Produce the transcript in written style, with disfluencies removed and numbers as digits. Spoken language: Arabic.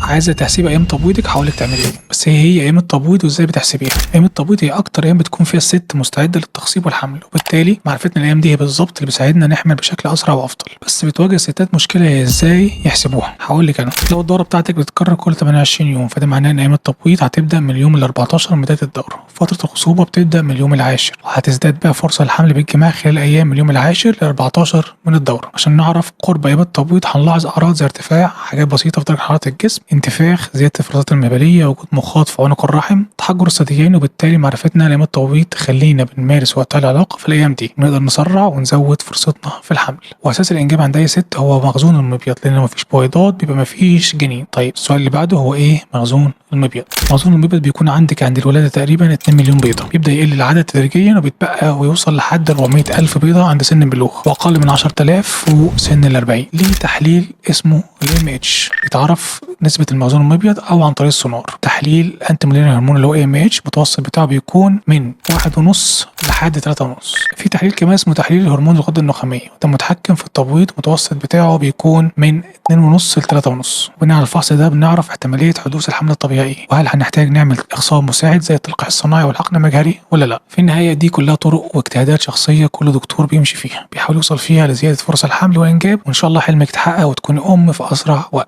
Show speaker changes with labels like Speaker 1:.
Speaker 1: عايزه تحسيب ايام تبويضك هقول لك تعملي ايه، بس هي ايام التبويض وازاي بتحسبيها. ايام التبويض هي اكتر ايام بتكون فيها الست مستعده للتخصيب والحمل، وبالتالي معرفتنا الايام دي هي بالظبط اللي بيساعدنا نحمل بشكل اسرع وافضل. بس بتواجه الستات مشكله هي ازاي يحسبوها. هقول لك انا، لو الدوره بتاعتك بتتكرر كل 28 يوم فده معناه ان ايام التبويض هتبدا من اليوم ال 14 من بدايه الدوره، فتره الخصوبه بتبدا من اليوم العاشر، وهتزداد بقى فرصه الحمل بالجماع خلال ايام من اليوم العاشر ل 14 من الدوره. عشان نعرف قرب ايام التبويض هنلاحظ اعراض زي ارتفاع حاجات بسيطه في درجه حراره الجسم، انتفاخ، زياده الافرازات المهبليه، وجود مخاط في عنق الرحم، تحجر الثديين. وبالتالي معرفتنا لايام التبويض تخلينا بنمارس وقتها العلاقه في الايام دي، ونقدر نسرع ونزود فرصتنا في الحمل. واساس الانجاب عند اي ست هو مخزون المبيض، لان لو مفيش بويضات بيبقى مفيش جنين. طيب السؤال اللي بعده هو ايه مخزون المبيض؟ مخزون المبيض بيكون عندك عند الولاده تقريبا 2 مليون بيضه، بيبدا يقل العدد تدريجيا وبيتبقى ويوصل لحد 400 الف بيضه عند سن البلوغ، واقل من 10,000 فوق سن ال 40. ليه تحليل اسمه الMH بيتعرف نسبه المخزون المبيض او عن طريق السونار. تحليل انتي مولينر هرمون اللي هو AMH المتوسط بتاعه بيكون من 1.5 لحد 3.5. في تحليل كمان اسمه تحليل هرمون الغده النخاميه، ده متحكم في التبويض، المتوسط بتاعه بيكون من 2.5 ل 3.5. وبناء على الفحص ده بنعرف احتماليه حدوث الحمل الطبيعي ايه، وهل هنحتاج نعمل اخصاب مساعد زي التلقيح الصناعي والحقن المجهري ولا لا. في النهايه دي كلها طرق واجتهادات شخصيه كل دكتور بيمشي فيها، بيحاول يوصل فيها لزياده فرص الحمل والانجاب، وان شاء الله حلمك يتحقق وتكوني ام في اسرع وقت.